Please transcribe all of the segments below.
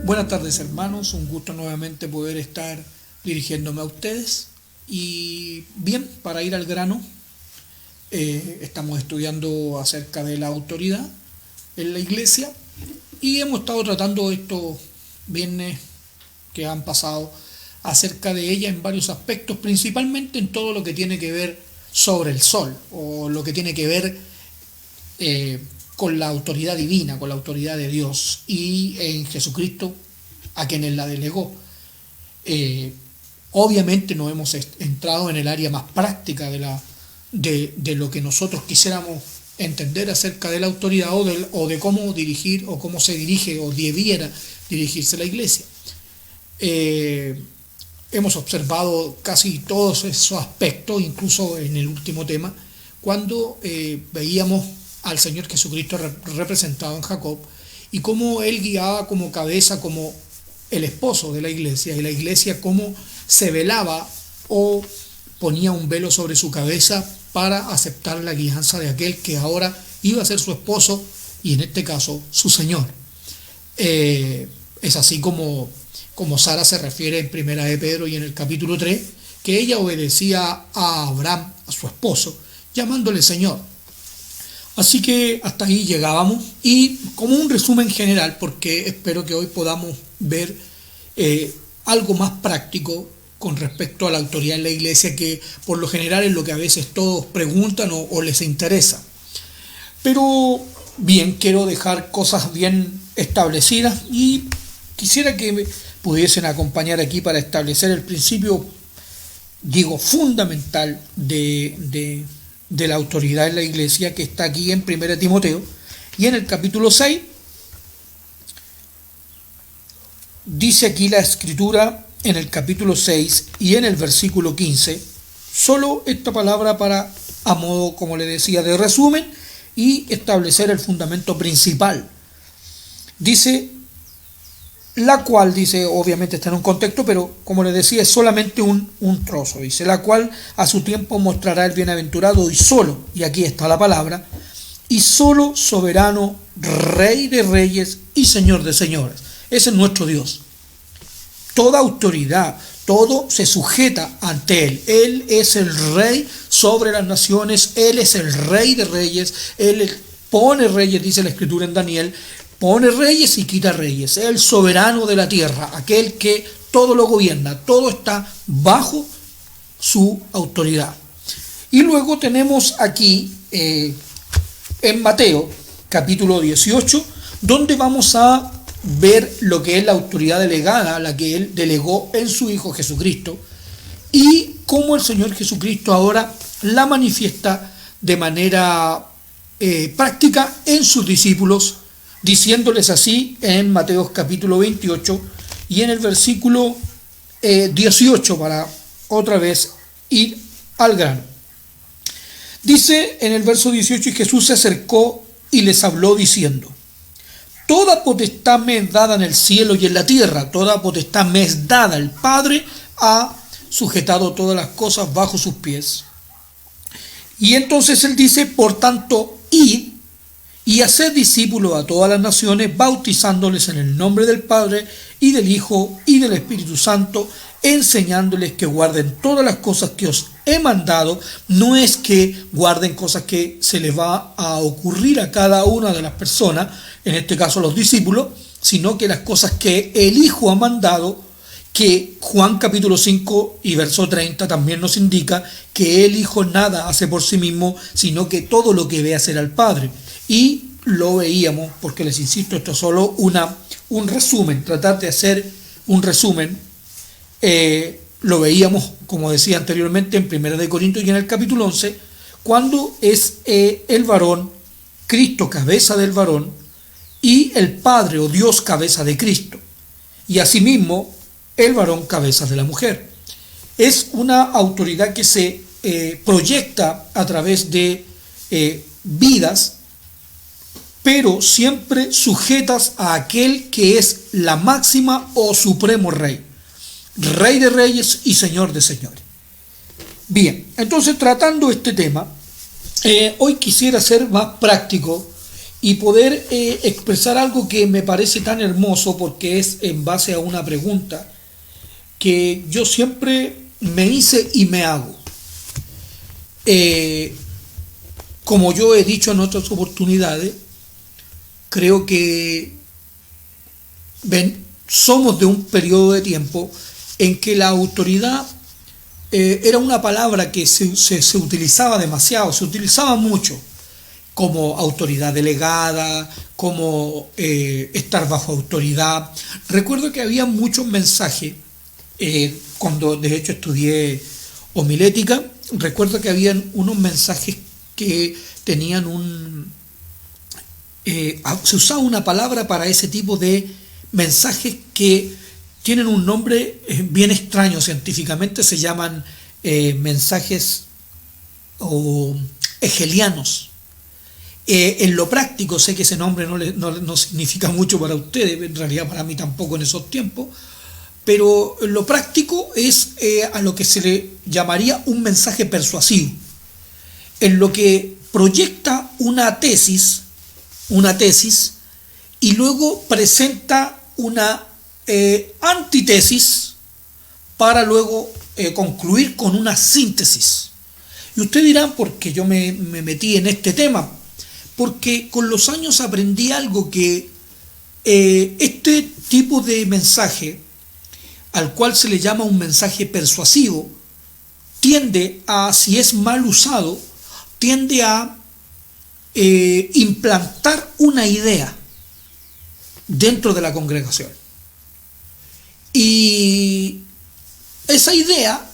Buenas tardes, hermanos, un gusto nuevamente poder estar dirigiéndome a ustedes. Y bien, para ir al grano, estamos estudiando acerca de la autoridad en la iglesia y hemos estado tratando estos viernes que han pasado acerca de ella en varios aspectos, principalmente en todo lo que tiene que ver sobre el sol o lo que tiene que ver con la autoridad divina, con la autoridad de Dios y en Jesucristo a quienes la delegó. Obviamente no hemos entrado en el área más práctica de lo que nosotros quisiéramos entender acerca de la autoridad o de cómo dirigir o cómo se dirige o debiera dirigirse la iglesia. Hemos observado casi todos esos aspectos, incluso en el último tema, cuando veíamos al Señor Jesucristo representado en Jacob y cómo Él guiaba como cabeza, como el esposo de la iglesia, y la iglesia cómo se velaba o ponía un velo sobre su cabeza para aceptar la guianza de aquel que ahora iba a ser su esposo y en este caso su Señor. Es así como Sara se refiere en Primera de Pedro y en el capítulo 3, que ella obedecía a Abraham, a su esposo, llamándole Señor. Así que hasta ahí llegábamos y como un resumen general, porque espero que hoy podamos ver algo más práctico con respecto a la autoridad en la iglesia, que por lo general es lo que a veces todos preguntan o les interesa. Pero bien, quiero dejar cosas bien establecidas y quisiera que me pudiesen acompañar aquí para establecer el principio, fundamental de la autoridad en la iglesia, que está aquí en 1 Timoteo y en el capítulo 6 dice aquí la escritura en el capítulo 6 y en el versículo 15, solo esta palabra para, a modo, como le decía, de resumen y establecer el fundamento principal. Dice, la cual, dice, obviamente está en un contexto, pero como le decía, es solamente un trozo. Dice, la cual a su tiempo mostrará el bienaventurado y solo, y aquí está la palabra, y solo soberano, Rey de reyes y Señor de señores. Ese es nuestro Dios. Toda autoridad, todo se sujeta ante Él. Él es el Rey sobre las naciones, Él es el Rey de reyes, Él pone reyes, dice la Escritura en Daniel, pone reyes y quita reyes. Es el soberano de la tierra, aquel que todo lo gobierna, todo está bajo su autoridad. Y luego tenemos aquí en Mateo capítulo 18, donde vamos a ver lo que es la autoridad delegada, la que Él delegó en su Hijo Jesucristo, y cómo el Señor Jesucristo ahora la manifiesta de manera práctica en sus discípulos, diciéndoles así en Mateo capítulo 28 y en el versículo 18, para otra vez ir al grano. Dice en el verso 18, y Jesús se acercó y les habló diciendo, toda potestad me es dada en el cielo y en la tierra, toda potestad me es dada. El Padre ha sujetado todas las cosas bajo sus pies. Y entonces Él dice, por tanto, id y haced discípulos a todas las naciones, bautizándoles en el nombre del Padre y del Hijo y del Espíritu Santo, enseñándoles que guarden todas las cosas que os he mandado. No es que guarden cosas que se les va a ocurrir a cada una de las personas, en este caso los discípulos, sino que las cosas que el Hijo ha mandado, que Juan capítulo 5 y verso 30 también nos indica que el Hijo nada hace por sí mismo, sino que todo lo que ve hacer al Padre. Y lo veíamos, porque les insisto, esto es solo un resumen, tratar de hacer un resumen. Lo veíamos, como decía anteriormente, en 1 Corintios y en el capítulo 11, cuando es el varón, Cristo cabeza del varón, y el Padre o Dios cabeza de Cristo, y asimismo el varón cabeza de la mujer. Es una autoridad que se proyecta a través de vidas, pero siempre sujetas a aquel que es la máxima o supremo Rey, Rey de reyes y Señor de señores. Bien, entonces tratando este tema, hoy quisiera ser más práctico y poder expresar algo que me parece tan hermoso porque es en base a una pregunta que yo siempre me hice y me hago. Como yo he dicho en otras oportunidades, creo que somos de un periodo de tiempo en que la autoridad era una palabra que se utilizaba demasiado, se utilizaba mucho, como autoridad delegada, como estar bajo autoridad. Recuerdo que había muchos mensajes, cuando de hecho estudié homilética, recuerdo que habían unos mensajes que tenían se usaba una palabra para ese tipo de mensajes que tienen un nombre bien extraño, científicamente se llaman mensajes o hegelianos. En lo práctico, sé que ese nombre no significa mucho para ustedes, en realidad para mí tampoco en esos tiempos, pero en lo práctico es a lo que se le llamaría un mensaje persuasivo, en lo que proyecta una tesis y luego presenta una antítesis para luego concluir con una síntesis. Y ustedes dirán, ¿por qué yo me metí en este tema? Porque con los años aprendí algo, que este tipo de mensaje, al cual se le llama un mensaje persuasivo, tiende a, si es mal usado, tiende a implantar una idea dentro de la congregación. Y esa idea,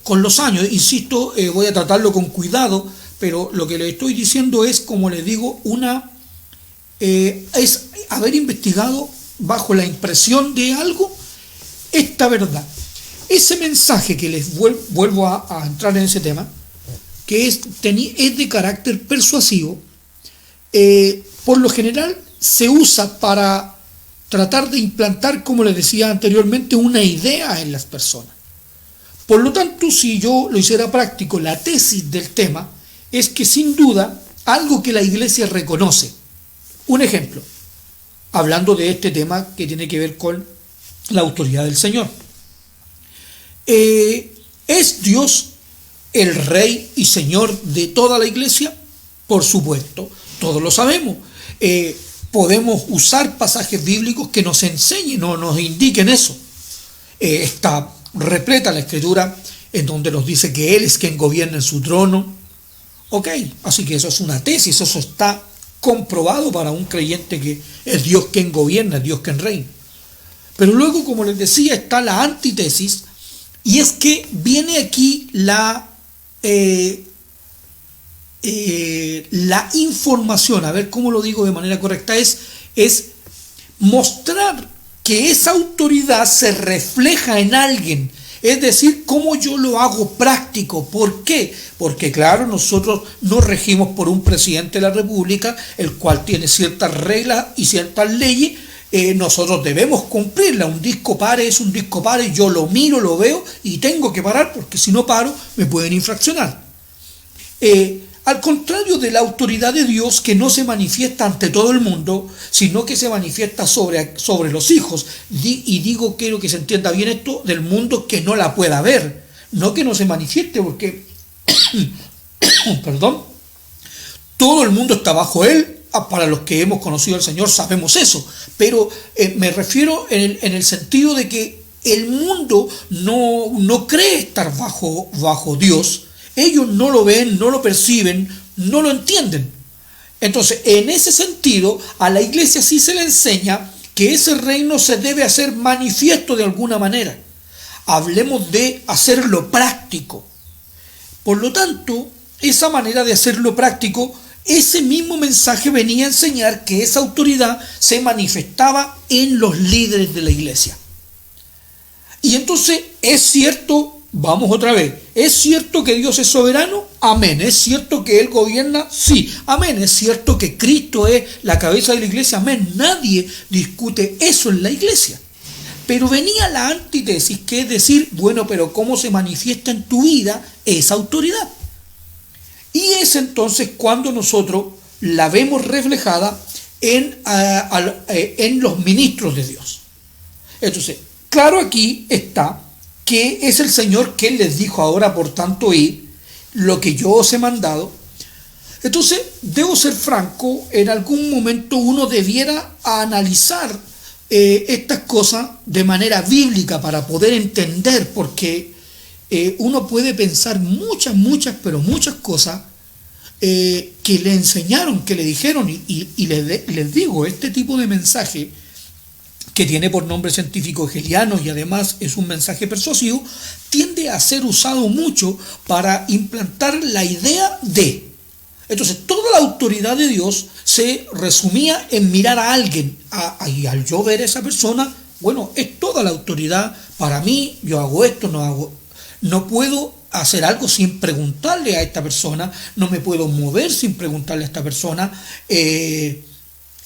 con los años, insisto, voy a tratarlo con cuidado, pero lo que le estoy diciendo es, como les digo, es haber investigado bajo la impresión de algo esta verdad. Ese mensaje que les vuelvo a entrar en ese tema, que es de carácter persuasivo, por lo general se usa para tratar de implantar, como les decía anteriormente, una idea en las personas. Por lo tanto, si yo lo hiciera práctico, la tesis del tema es que sin duda algo que la iglesia reconoce. Un ejemplo, hablando de este tema que tiene que ver con la autoridad del Señor. ¿Es Dios el Rey y Señor de toda la iglesia? Por supuesto, todos lo sabemos. Podemos usar pasajes bíblicos que nos enseñen o nos indiquen eso. Está repleta la Escritura en donde nos dice que Él es quien gobierna en su trono. Ok, así que eso es una tesis, eso está comprobado para un creyente, que es Dios quien gobierna, es Dios quien reina. Pero luego, como les decía, está la antítesis, y es que viene aquí la información, a ver cómo lo digo de manera correcta, es mostrar que esa autoridad se refleja en alguien, es decir, cómo yo lo hago práctico. ¿Por qué? Porque claro, nosotros nos regimos por un presidente de la República, el cual tiene ciertas reglas y ciertas leyes. Nosotros debemos cumplirla. Un disco pare es un disco pare, yo lo miro, lo veo y tengo que parar, porque si no paro me pueden infraccionar. Al contrario de la autoridad de Dios, que no se manifiesta ante todo el mundo, sino que se manifiesta sobre los hijos. Y digo, quiero que se entienda bien esto, del mundo que no la pueda ver, no que no se manifieste, porque perdón, todo el mundo está bajo Él. Para los que hemos conocido al Señor sabemos eso, pero me refiero en el sentido de que el mundo no cree estar bajo Dios. Ellos no lo ven, no lo perciben, no lo entienden. Entonces, en ese sentido, a la iglesia sí se le enseña que ese reino se debe hacer manifiesto de alguna manera. Hablemos de hacerlo práctico. Por lo tanto, esa manera de hacerlo práctico, ese mismo mensaje venía a enseñar que esa autoridad se manifestaba en los líderes de la iglesia. Y entonces, ¿es cierto? Vamos otra vez. ¿Es cierto que Dios es soberano? Amén. ¿Es cierto que Él gobierna? Sí. Amén. ¿Es cierto que Cristo es la cabeza de la iglesia? Amén. Nadie discute eso en la iglesia. Pero venía la antítesis, que es decir, bueno, pero ¿cómo se manifiesta en tu vida esa autoridad? Y es entonces cuando nosotros la vemos reflejada en los ministros de Dios. Entonces, claro, aquí está que es el Señor quien les dijo: ahora por tanto id, lo que yo os he mandado. Entonces, debo ser franco, en algún momento uno debiera analizar estas cosas de manera bíblica para poder entender, porque uno puede pensar pero muchas cosas que le enseñaron, que le dijeron, y les digo, este tipo de mensaje que tiene por nombre científico hegeliano y además es un mensaje persuasivo, tiende a ser usado mucho para implantar la idea de. Entonces, toda la autoridad de Dios se resumía en mirar a alguien, y al yo ver a esa persona, bueno, es toda la autoridad para mí, yo hago esto, no puedo hacer algo sin preguntarle a esta persona, no me puedo mover sin preguntarle a esta persona,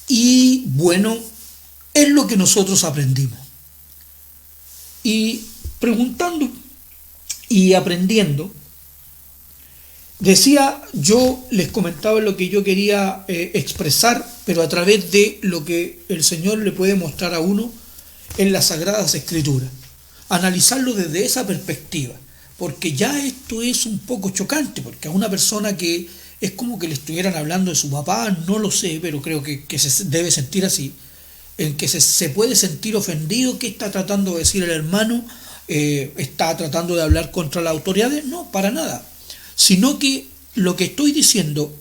y bueno, es lo que nosotros aprendimos. Y preguntando y aprendiendo, yo les comentaba lo que yo quería expresar, pero a través de lo que el Señor le puede mostrar a uno en las Sagradas Escrituras. Analizarlo desde esa perspectiva, porque ya esto es un poco chocante, porque a una persona que es como que le estuvieran hablando de su papá, no lo sé, pero creo que se debe sentir así, en que se puede sentir ofendido. ¿Qué está tratando de decir el hermano? ¿Está tratando de hablar contra las autoridades? No, para nada. Sino que lo que estoy diciendo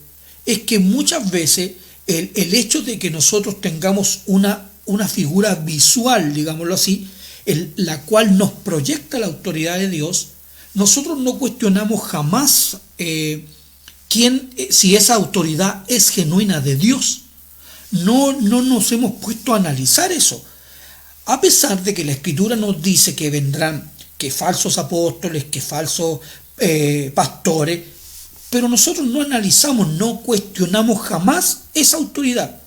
es que muchas veces el hecho de que nosotros tengamos una figura visual, digámoslo así, la cual nos proyecta la autoridad de Dios, nosotros no cuestionamos jamás si esa autoridad es genuina de Dios. No nos hemos puesto a analizar eso. A pesar de que la Escritura nos dice que vendrán que falsos apóstoles, que falsos pastores, pero nosotros no analizamos, no cuestionamos jamás esa autoridad,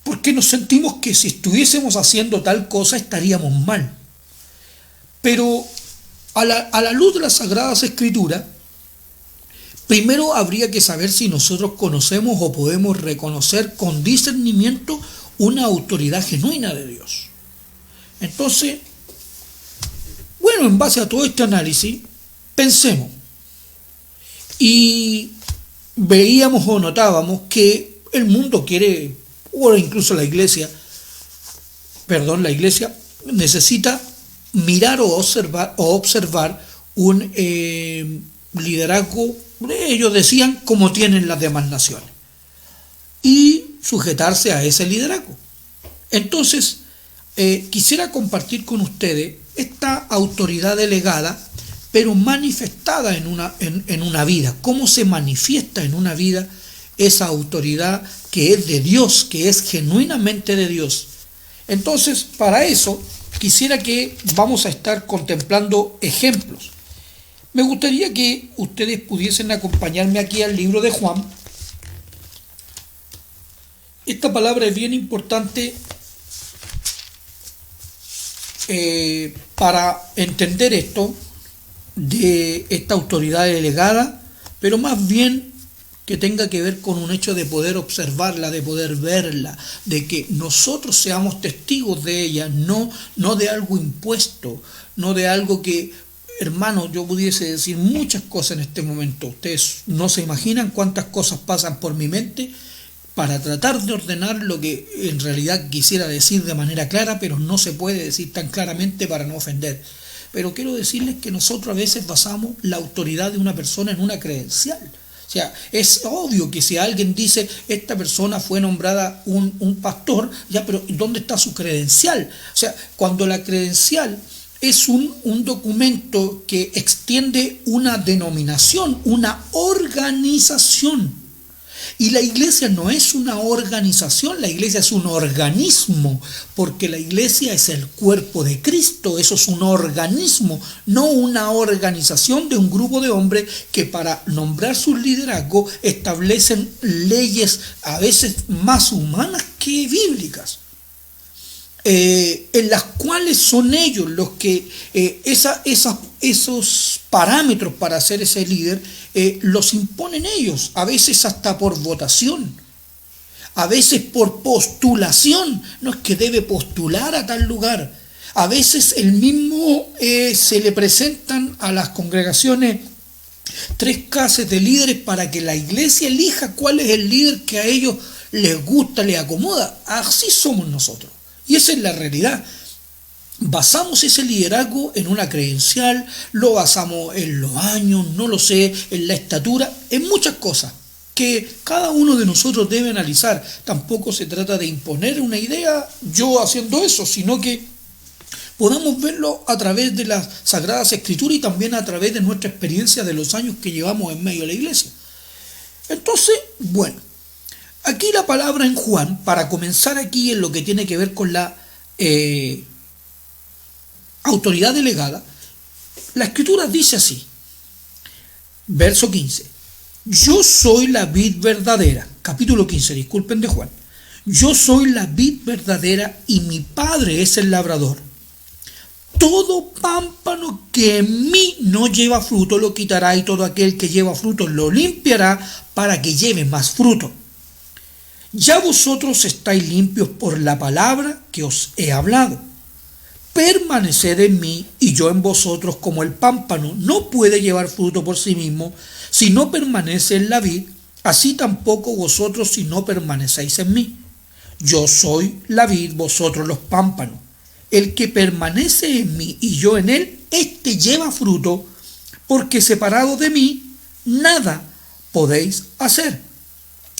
porque nos sentimos que si estuviésemos haciendo tal cosa estaríamos mal. Pero a la luz de las Sagradas Escrituras, primero habría que saber si nosotros conocemos o podemos reconocer con discernimiento una autoridad genuina de Dios. Entonces, bueno, en base a todo este análisis, pensemos. Y veíamos o notábamos que el mundo quiere, o incluso la iglesia necesita mirar o observar un liderazgo, ellos decían, como tienen las demás naciones, y sujetarse a ese liderazgo. Entonces, quisiera compartir con ustedes esta autoridad delegada, pero manifestada en una vida. ¿Cómo se manifiesta en una vida esa autoridad que es de Dios, que es genuinamente de Dios? Entonces, para eso, quisiera que vamos a estar contemplando ejemplos. Me gustaría que ustedes pudiesen acompañarme aquí al libro de Juan. Esta palabra es bien importante para entender esto de esta autoridad delegada, pero más bien que tenga que ver con un hecho de poder observarla, de poder verla, de que nosotros seamos testigos de ella, no de algo impuesto, no de algo que, hermano, yo pudiese decir muchas cosas en este momento. Ustedes no se imaginan cuántas cosas pasan por mi mente para tratar de ordenar lo que en realidad quisiera decir de manera clara, pero no se puede decir tan claramente para no ofender. Pero quiero decirles que nosotros a veces basamos la autoridad de una persona en una credencial. O sea, es obvio que si alguien dice, esta persona fue nombrada un pastor, ya, pero ¿dónde está su credencial? O sea, cuando la credencial es un documento que extiende una denominación, una organización. Y la iglesia no es una organización, la iglesia es un organismo, porque la iglesia es el cuerpo de Cristo, eso es un organismo, no una organización de un grupo de hombres que para nombrar su liderazgo establecen leyes a veces más humanas que bíblicas, en las cuales son ellos los que esas esos parámetros para ser ese líder los imponen ellos, a veces hasta por votación, a veces por postulación. No es que debe postular a tal lugar, a veces el mismo se le presentan a las congregaciones tres clases de líderes para que la iglesia elija cuál es el líder que a ellos les gusta, les acomoda. Así somos nosotros, y esa es la realidad. Basamos ese liderazgo en una credencial, lo basamos en los años, no lo sé, en la estatura, en muchas cosas que cada uno de nosotros debe analizar. Tampoco se trata de imponer una idea yo haciendo eso, sino que podamos verlo a través de las Sagradas Escrituras y también a través de nuestra experiencia de los años que llevamos en medio de la iglesia. Entonces, bueno, aquí la palabra en Juan, para comenzar aquí en lo que tiene que ver con la autoridad delegada, la Escritura dice así, verso 15, yo soy la vid verdadera, capítulo 15, disculpen, de Juan, yo soy la vid verdadera y mi Padre es el labrador. Todo pámpano que en mí no lleva fruto lo quitará, y todo aquel que lleva fruto lo limpiará para que lleve más fruto. Ya vosotros estáis limpios por la palabra que os he hablado. Permaneced en mí y yo en vosotros, como el pámpano no puede llevar fruto por sí mismo si no permanece en la vid, así tampoco vosotros si no permanecéis en mí. Yo soy la vid, vosotros los pámpanos. El que permanece en mí y yo en él, éste lleva fruto, porque separado de mí nada podéis hacer.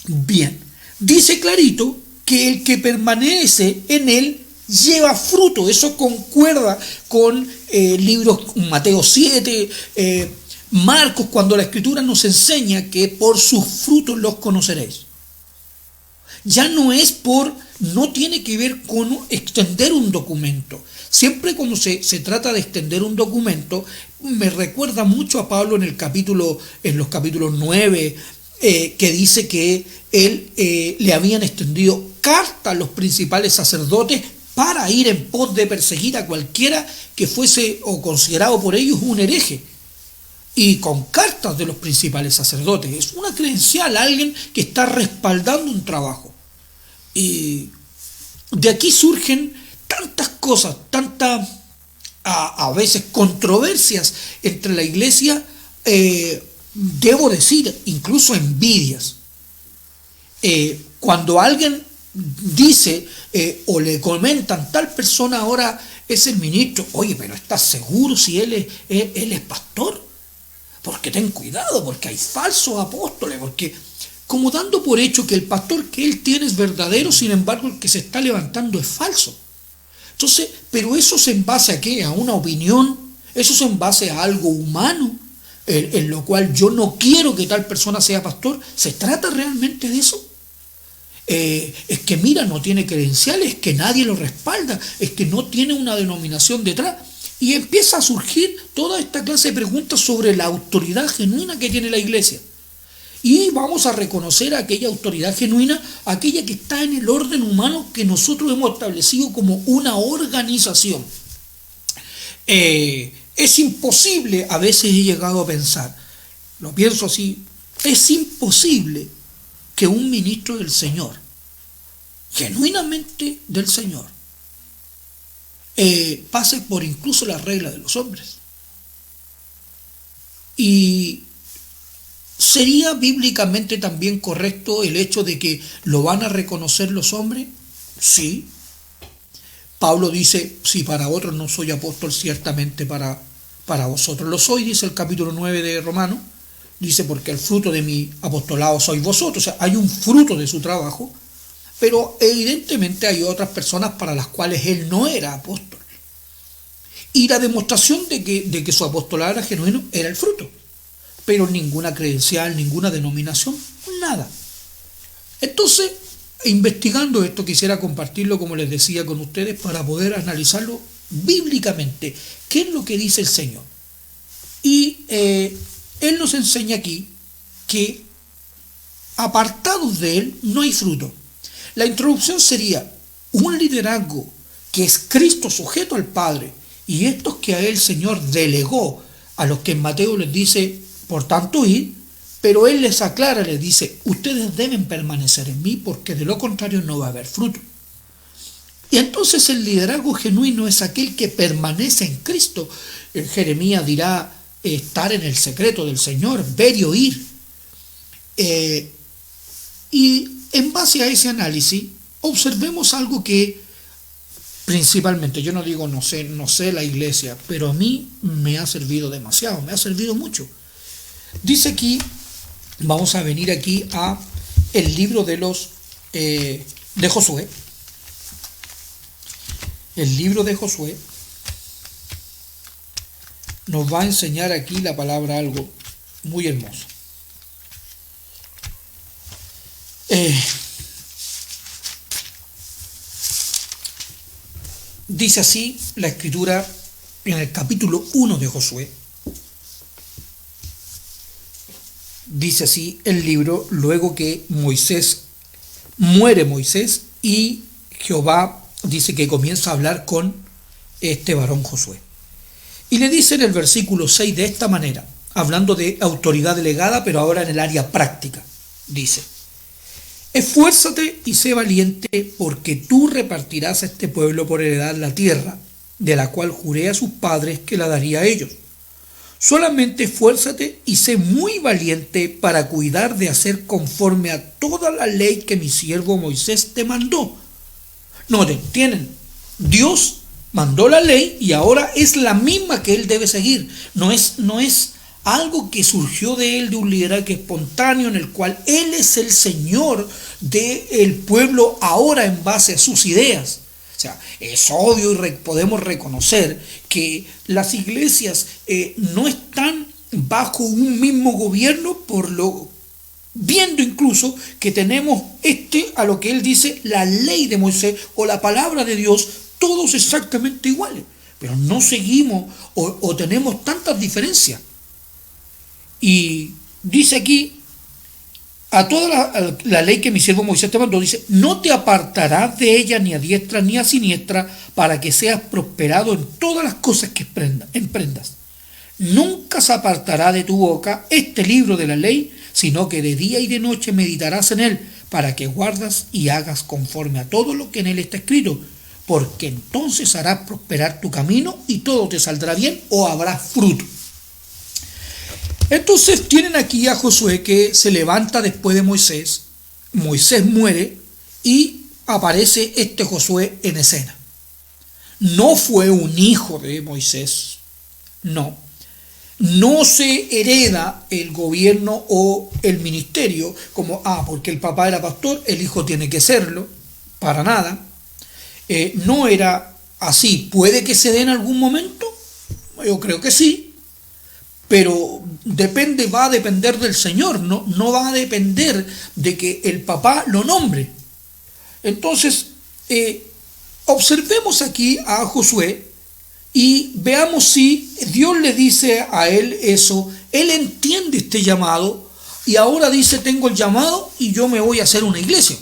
Bien, dice clarito que el que permanece en él lleva fruto. Eso concuerda con libros Mateo 7, Marcos, cuando la Escritura nos enseña que por sus frutos los conoceréis. Ya no tiene que ver con extender un documento. Siempre cuando se trata de extender un documento, me recuerda mucho a Pablo en los capítulos 9, que dice que él le habían extendido carta a los principales sacerdotes para ir en pos de perseguir a cualquiera que fuese o considerado por ellos un hereje. Y con cartas de los principales sacerdotes. Es una credencial, alguien que está respaldando un trabajo. Y de aquí surgen tantas cosas, tantas a veces controversias entre la iglesia, debo decir, incluso envidias. Cuando alguien dice o le comentan, tal persona ahora es el ministro, oye, pero ¿estás seguro si él es pastor? Porque ten cuidado, porque hay falsos apóstoles, porque como dando por hecho que el pastor que él tiene es verdadero, sin embargo el que se está levantando es falso. Entonces, pero eso es en base a ¿qué? A una opinión, eso es en base a algo humano, en lo cual yo no quiero que tal persona sea pastor. ¿Se trata realmente de eso? Es que mira, no tiene credenciales, es que nadie lo respalda, es que no tiene una denominación detrás. Y empieza a surgir toda esta clase de preguntas sobre la autoridad genuina que tiene la iglesia. Y vamos a reconocer aquella autoridad genuina, aquella que está en el orden humano que nosotros hemos establecido como una organización. Es imposible, a veces he llegado a pensar, lo pienso así, es imposible que un ministro del Señor, genuinamente del Señor, pase por incluso las reglas de los hombres. Y ¿sería bíblicamente también correcto el hecho de que lo van a reconocer los hombres? Sí. Pablo dice, si para otros no soy apóstol, ciertamente para vosotros lo soy, dice el capítulo 9 de Romanos. Dice, porque el fruto de mi apostolado sois vosotros. O sea, hay un fruto de su trabajo, pero evidentemente hay otras personas para las cuales él no era apóstol. Y la demostración de que su apostolado era genuino era el fruto. Pero ninguna credencial, ninguna denominación, nada. Entonces, investigando esto, quisiera compartirlo, como les decía, con ustedes para poder analizarlo bíblicamente. ¿Qué es lo que dice el Señor? Y Él nos enseña aquí que apartados de Él no hay fruto. La introducción sería un liderazgo que es Cristo sujeto al Padre y estos que a Él el Señor delegó a los que en Mateo les dice, por tanto, id, pero él les aclara, les dice, ustedes deben permanecer en mí porque de lo contrario no va a haber fruto. Y entonces el liderazgo genuino es aquel que permanece en Cristo. Jeremías dirá, estar en el secreto del Señor, ver y oír. Y en base a ese análisis, observemos algo que principalmente, yo no digo no sé la iglesia, pero a mí me ha servido demasiado, me ha servido mucho. Dice aquí, vamos a venir aquí a el libro de Josué. El libro de Josué nos va a enseñar aquí la palabra algo muy hermoso. Dice así la escritura en el capítulo 1 de Josué. Dice así el libro, luego que muere Moisés y Jehová dice que comienza a hablar con este varón Josué. Y le dice en el versículo 6 de esta manera, hablando de autoridad delegada, pero ahora en el área práctica. Dice, esfuérzate y sé valiente, porque tú repartirás a este pueblo por heredad la tierra, de la cual juré a sus padres que la daría a ellos. Solamente esfuérzate y sé muy valiente para cuidar de hacer conforme a toda la ley que mi siervo Moisés te mandó. Noten, Dios mandó la ley y ahora es la misma que él debe seguir. No es algo que surgió de él, de un liderazgo espontáneo en el cual él es el Señor del pueblo ahora en base a sus ideas. O sea, es obvio y podemos reconocer que las iglesias no están bajo un mismo gobierno, viendo incluso que tenemos a lo que él dice, la ley de Moisés o la palabra de Dios, todos exactamente iguales, pero no seguimos o tenemos tantas diferencias. Y dice aquí, a toda la ley que mi siervo Moisés te mandó, dice, no te apartarás de ella ni a diestra ni a siniestra, para que seas prosperado en todas las cosas que emprendas. Nunca se apartará de tu boca este libro de la ley, sino que de día y de noche meditarás en él, para que guardas y hagas conforme a todo lo que en él está escrito, porque entonces harás prosperar tu camino y todo te saldrá bien o habrá fruto. Entonces tienen aquí a Josué que se levanta después de Moisés. Moisés muere y aparece este Josué en escena. No fue un hijo de Moisés, no. No se hereda el gobierno o el ministerio como, porque el papá era pastor, el hijo tiene que serlo, para nada. No era así. ¿Puede que se dé en algún momento? Yo creo que sí. Pero va a depender del Señor, no va a depender de que el papá lo nombre. Entonces, observemos aquí a Josué y veamos si Dios le dice a él eso, él entiende este llamado y ahora dice, tengo el llamado y yo me voy a hacer una iglesia.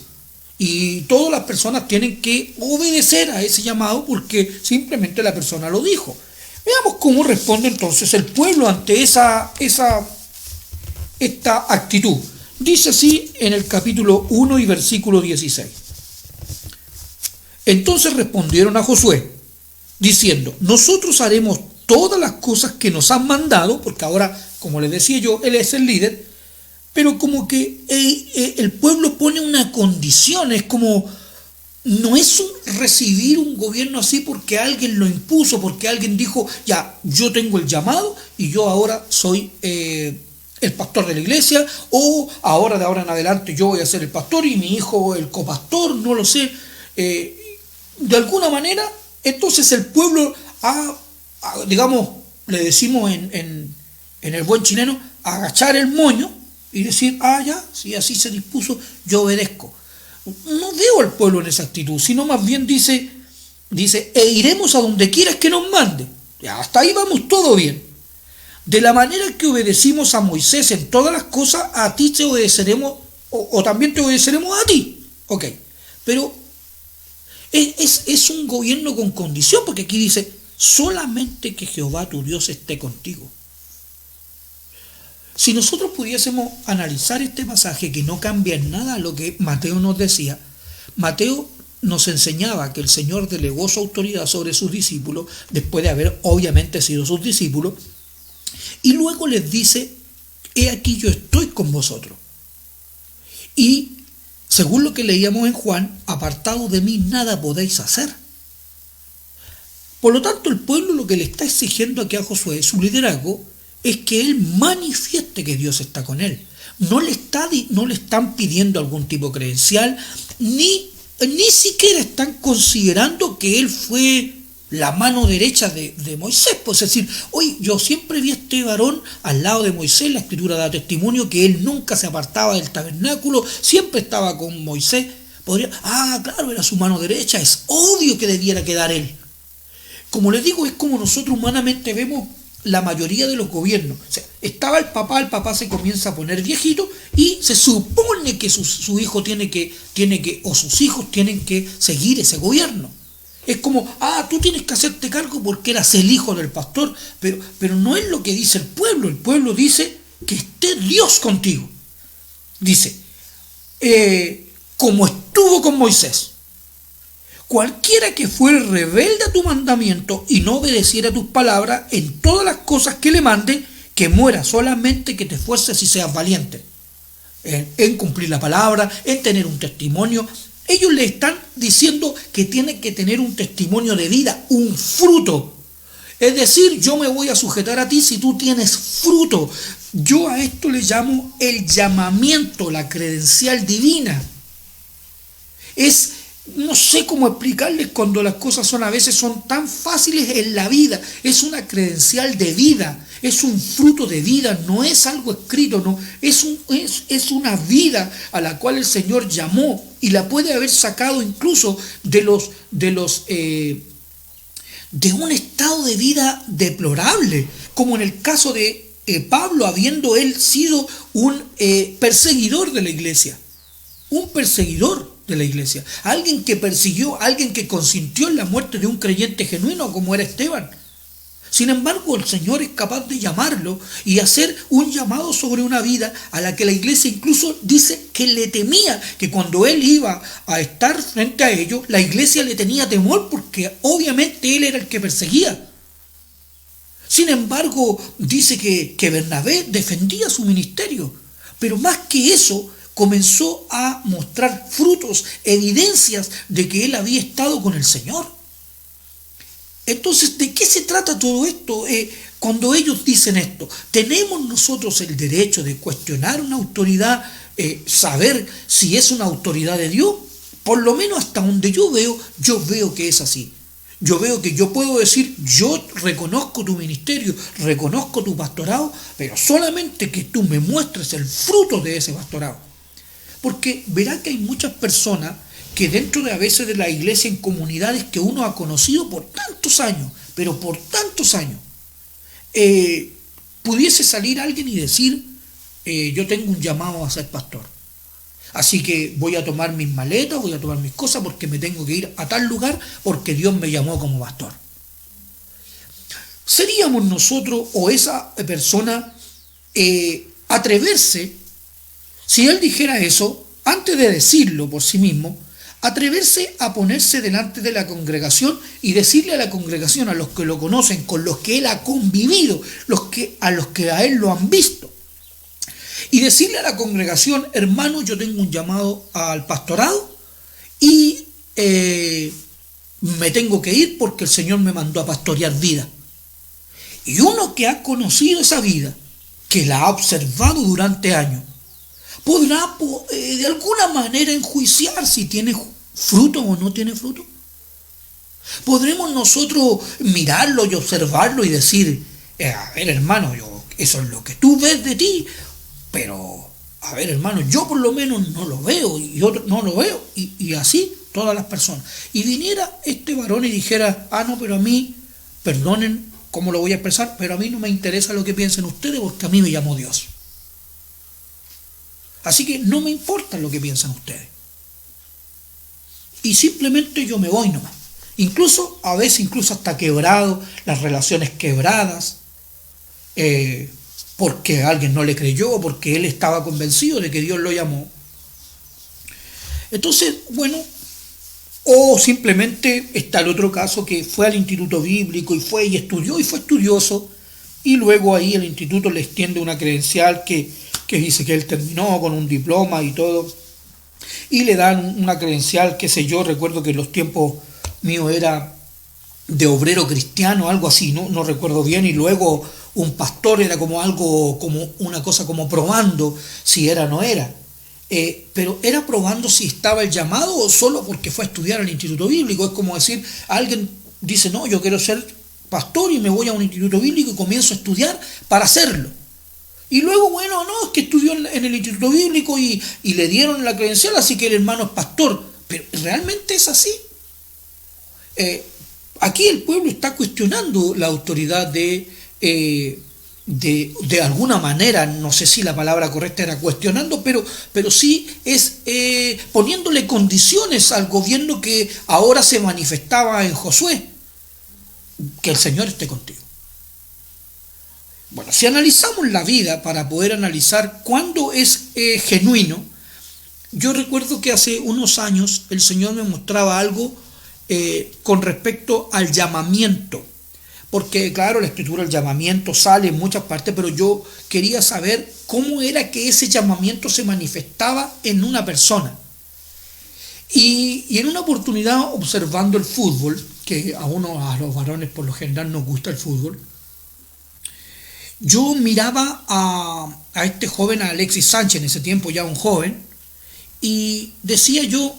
Y todas las personas tienen que obedecer a ese llamado porque simplemente la persona lo dijo. Veamos cómo responde entonces el pueblo ante esta actitud. Dice así en el capítulo 1 y versículo 16. Entonces respondieron a Josué, diciendo, nosotros haremos todas las cosas que nos han mandado, porque ahora, como les decía yo, él es el líder, pero como que el pueblo pone una condición, es como... No es recibir un gobierno así porque alguien lo impuso, porque alguien dijo, ya, yo tengo el llamado y yo ahora soy el pastor de la iglesia, o de ahora en adelante yo voy a ser el pastor y mi hijo el copastor, no lo sé. De alguna manera, entonces el pueblo digamos, le decimos en el buen chileno, agachar el moño y decir, ya, si así se dispuso, yo obedezco. No veo al pueblo en esa actitud, sino más bien dice, e iremos a donde quieras que nos mande. Ya, hasta ahí vamos todo bien. De la manera que obedecimos a Moisés en todas las cosas, a ti te obedeceremos, o también te obedeceremos a ti. Ok, pero es un gobierno con condición, porque aquí dice, solamente que Jehová tu Dios esté contigo. Si nosotros pudiésemos analizar este pasaje que no cambia en nada lo que Mateo nos decía, Mateo nos enseñaba que el Señor delegó su autoridad sobre sus discípulos, después de haber obviamente sido sus discípulos, y luego les dice, he aquí yo estoy con vosotros. Y según lo que leíamos en Juan, apartados de mí nada podéis hacer. Por lo tanto, el pueblo lo que le está exigiendo aquí a Josué, su liderazgo, es que él manifieste que Dios está con él. No le están pidiendo algún tipo de credencial, ni siquiera están considerando que él fue la mano derecha de Moisés. Pues es decir, oye, yo siempre vi a este varón al lado de Moisés, la Escritura da testimonio que él nunca se apartaba del tabernáculo, siempre estaba con Moisés. Claro, era su mano derecha, es obvio que debiera quedar él. Como les digo, es como nosotros humanamente vemos la mayoría de los gobiernos. O sea, estaba el papá se comienza a poner viejito y se supone que su hijo tiene que, o sus hijos tienen que seguir ese gobierno. Es como, tú tienes que hacerte cargo porque eras el hijo del pastor, pero no es lo que dice el pueblo dice que esté Dios contigo. Dice, como estuvo con Moisés. Cualquiera que fuere rebelde a tu mandamiento y no obedeciera tus palabras en todas las cosas que le mande, que muera, solamente que te esfuerces y seas valiente. En cumplir la palabra, en tener un testimonio. Ellos le están diciendo que tiene que tener un testimonio de vida, un fruto. Es decir, yo me voy a sujetar a ti si tú tienes fruto. Yo a esto le llamo el llamamiento, la credencial divina. No sé cómo explicarles cuando las cosas a veces son tan fáciles en la vida. Es una credencial de vida, es un fruto de vida, no es algo escrito, no, es una vida a la cual el Señor llamó y la puede haber sacado incluso de un estado de vida deplorable, como en el caso de Pablo, habiendo él sido un perseguidor de la iglesia, un perseguidor de la iglesia, alguien que persiguió, alguien que consintió en la muerte de un creyente genuino como era Esteban. Sin embargo, el Señor es capaz de llamarlo y hacer un llamado sobre una vida a la que la iglesia incluso dice que le temía, que cuando él iba a estar frente a ellos, la iglesia le tenía temor porque obviamente él era el que perseguía. Sin embargo, dice que Bernabé defendía su ministerio, pero más que eso, comenzó a mostrar frutos, evidencias de que él había estado con el Señor. Entonces, ¿de qué se trata todo esto? Cuando ellos dicen esto, ¿tenemos nosotros el derecho de cuestionar una autoridad, saber si es una autoridad de Dios? Por lo menos hasta donde yo veo que es así. Yo veo que yo puedo decir, yo reconozco tu ministerio, reconozco tu pastorado, pero solamente que tú me muestres el fruto de ese pastorado. Porque verá que hay muchas personas que dentro de a veces de la iglesia en comunidades que uno ha conocido por tantos años, pero por tantos años, pudiese salir alguien y decir, yo tengo un llamado a ser pastor. Así que voy a tomar mis maletas, voy a tomar mis cosas porque me tengo que ir a tal lugar porque Dios me llamó como pastor. ¿Seríamos nosotros o esa persona atreverse? Si él dijera eso, antes de decirlo por sí mismo, atreverse a ponerse delante de la congregación y decirle a la congregación, a los que lo conocen, con los que él ha convivido, a los que a él lo han visto, y decirle a la congregación, hermano, yo tengo un llamado al pastorado y me tengo que ir porque el Señor me mandó a pastorear vida. Y uno que ha conocido esa vida, que la ha observado durante años, podrá de alguna manera enjuiciar si tiene fruto o no tiene fruto. Podremos nosotros mirarlo y observarlo y decir, a ver hermano, eso es lo que tú ves de ti, pero a ver hermano, yo por lo menos no lo veo y otro no lo veo, y así todas las personas. Y viniera este varón y dijera, no, pero a mí, perdonen cómo lo voy a expresar, pero a mí no me interesa lo que piensen ustedes porque a mí me llamó Dios. Así que no me importa lo que piensan ustedes. Y simplemente yo me voy nomás. Incluso, a veces, incluso hasta quebrado, las relaciones quebradas. porque alguien no le creyó, porque él estaba convencido de que Dios lo llamó. Entonces, bueno, o simplemente está el otro caso que fue al instituto bíblico y fue y estudió y fue estudioso, y luego ahí el instituto le extiende una credencial que dice que él terminó con un diploma y todo, y le dan una credencial, qué sé yo, recuerdo que en los tiempos míos era de obrero cristiano, algo así, no recuerdo bien, y luego un pastor era como algo, como una cosa como probando si era o no era. Pero era probando si estaba el llamado o solo porque fue a estudiar al instituto bíblico. Es como decir, alguien dice, no, yo quiero ser pastor y me voy a un instituto bíblico y comienzo a estudiar para hacerlo. Y luego, bueno, no, es que estudió en el instituto bíblico y le dieron la credencial, así que el hermano es pastor. Pero ¿realmente es así? Aquí el pueblo está cuestionando la autoridad de alguna manera, no sé si la palabra correcta era cuestionando, pero sí es poniéndole condiciones al gobierno que ahora se manifestaba en Josué, que el Señor esté contigo. Bueno, si analizamos la vida para poder analizar cuándo es genuino, yo recuerdo que hace unos años el Señor me mostraba algo con respecto al llamamiento. Porque claro, la escritura, el llamamiento sale en muchas partes, pero yo quería saber cómo era que ese llamamiento se manifestaba en una persona. Y en una oportunidad, observando el fútbol, que a los varones por lo general nos gusta el fútbol, yo miraba a este joven, a Alexis Sánchez, en ese tiempo ya un joven, y decía yo,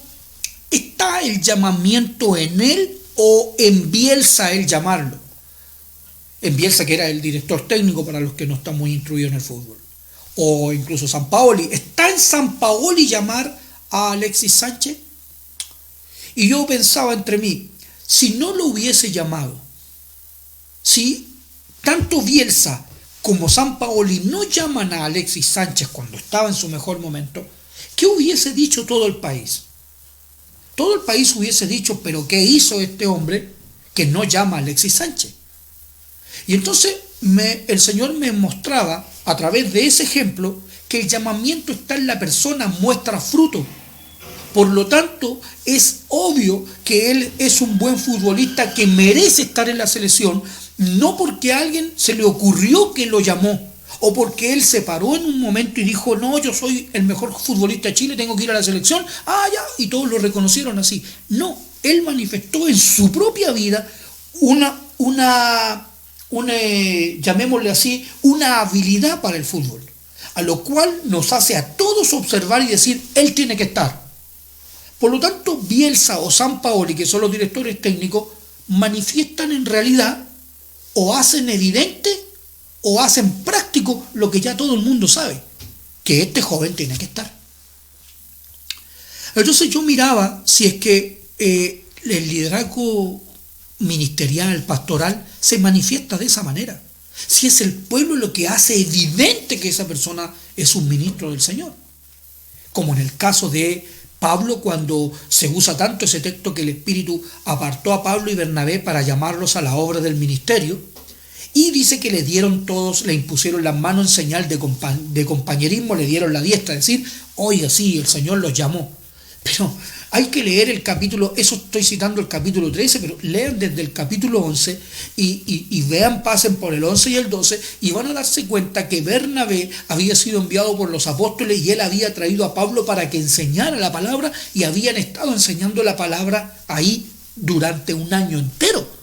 ¿está el llamamiento en él o en Bielsa el llamarlo? En Bielsa, que era el director técnico para los que no están muy instruidos en el fútbol. O incluso Sampaoli. ¿Está en Sampaoli llamar a Alexis Sánchez? Y yo pensaba entre mí, si no lo hubiese llamado, si tanto Bielsa como Sampaoli no llaman a Alexis Sánchez cuando estaba en su mejor momento, ¿qué hubiese dicho todo el país? Todo el país hubiese dicho, pero ¿qué hizo este hombre que no llama a Alexis Sánchez? Y entonces el Señor me mostraba a través de ese ejemplo que el llamamiento está en la persona, muestra fruto. Por lo tanto, es obvio que él es un buen futbolista que merece estar en la selección, no porque a alguien se le ocurrió que lo llamó, o porque él se paró en un momento y dijo, no, yo soy el mejor futbolista de Chile, tengo que ir a la selección, ya, y todos lo reconocieron así. No, él manifestó en su propia vida llamémosle así, una habilidad para el fútbol, a lo cual nos hace a todos observar y decir, él tiene que estar. Por lo tanto, Bielsa o Sampaoli, que son los directores técnicos, manifiestan en realidad, o hacen evidente, o hacen práctico lo que ya todo el mundo sabe, que este joven tiene que estar. Entonces yo miraba si es que el liderazgo ministerial, pastoral, se manifiesta de esa manera. Si es el pueblo lo que hace evidente que esa persona es un ministro del Señor. Como en el caso de Pablo, cuando se usa tanto ese texto que el Espíritu apartó a Pablo y Bernabé para llamarlos a la obra del ministerio, y dice que le dieron todos, le impusieron las manos en señal de compañerismo, le dieron la diestra, es decir, oiga, sí, el Señor los llamó. Pero hay que leer el capítulo, eso estoy citando el capítulo 13, pero lean desde el capítulo 11 y vean, pasen por el 11 y el 12 y van a darse cuenta que Bernabé había sido enviado por los apóstoles y él había traído a Pablo para que enseñara la palabra y habían estado enseñando la palabra ahí durante un año entero.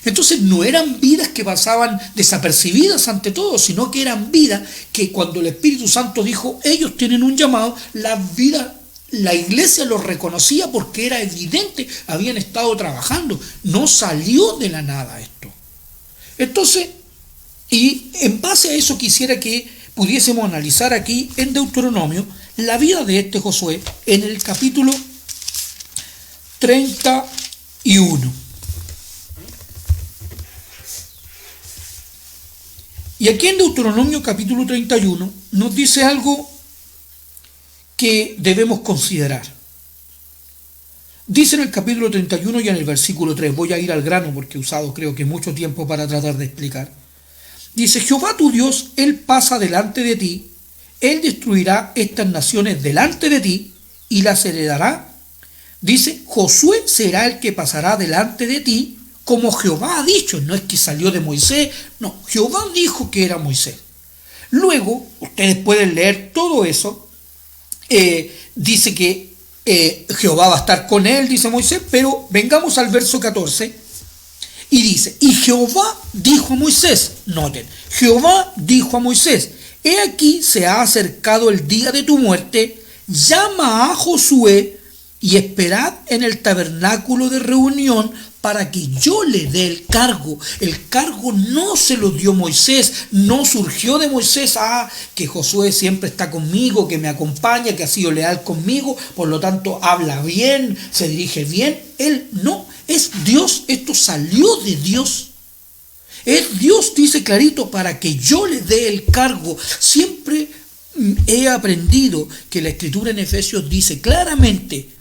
Entonces no eran vidas que pasaban desapercibidas ante todo, sino que eran vidas que cuando el Espíritu Santo dijo, ellos tienen un llamado, las vidas, la iglesia los reconocía porque era evidente, habían estado trabajando, no salió de la nada esto. Entonces, y en base a eso quisiera que pudiésemos analizar aquí en Deuteronomio la vida de este Josué en el capítulo 31. Y aquí en Deuteronomio capítulo 31 nos dice algo que debemos considerar. Dice en el capítulo 31 y en el versículo 3, voy a ir al grano porque he usado creo que mucho tiempo para tratar de explicar. Dice, Jehová tu Dios, Él pasa delante de ti, Él destruirá estas naciones delante de ti y las heredará. Dice, Josué será el que pasará delante de ti, como Jehová ha dicho. No es que salió de Moisés, no, Jehová dijo que era Moisés. Luego, ustedes pueden leer todo eso, dice que Jehová va a estar con él, dice Moisés, pero vengamos al verso 14. Y dice, y Jehová dijo a Moisés, noten, Jehová dijo a Moisés, he aquí se ha acercado el día de tu muerte, llama a Josué y esperad en el tabernáculo de reunión para que yo le dé el cargo. El cargo no se lo dio Moisés, no surgió de Moisés, que Josué siempre está conmigo, que me acompaña, que ha sido leal conmigo, por lo tanto habla bien, se dirige bien. Él no, es Dios, esto salió de Dios. Es Dios, dice clarito, para que yo le dé el cargo. Siempre he aprendido que la escritura en Efesios dice claramente,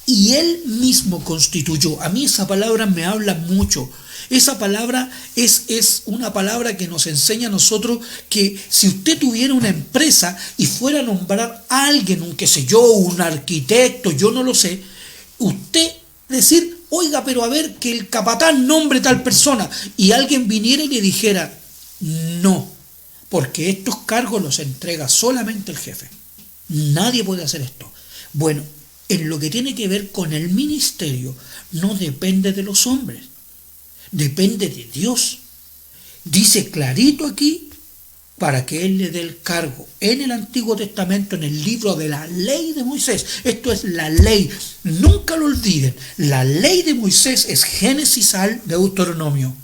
y Él mismo constituyó. A mí esa palabra me habla mucho. Esa palabra es una palabra que nos enseña a nosotros que si usted tuviera una empresa y fuera a nombrar a alguien, un qué sé yo, un arquitecto, yo no lo sé, usted decir, oiga, pero a ver, que el capataz nombre tal persona, y alguien viniera y le dijera, no, porque estos cargos los entrega solamente el jefe. Nadie puede hacer esto. Bueno, en lo que tiene que ver con el ministerio, no depende de los hombres, depende de Dios. Dice clarito aquí, para que Él le dé el cargo. En el Antiguo Testamento, en el libro de la ley de Moisés, esto es la ley, nunca lo olviden, la ley de Moisés es Génesis al Deuteronomio.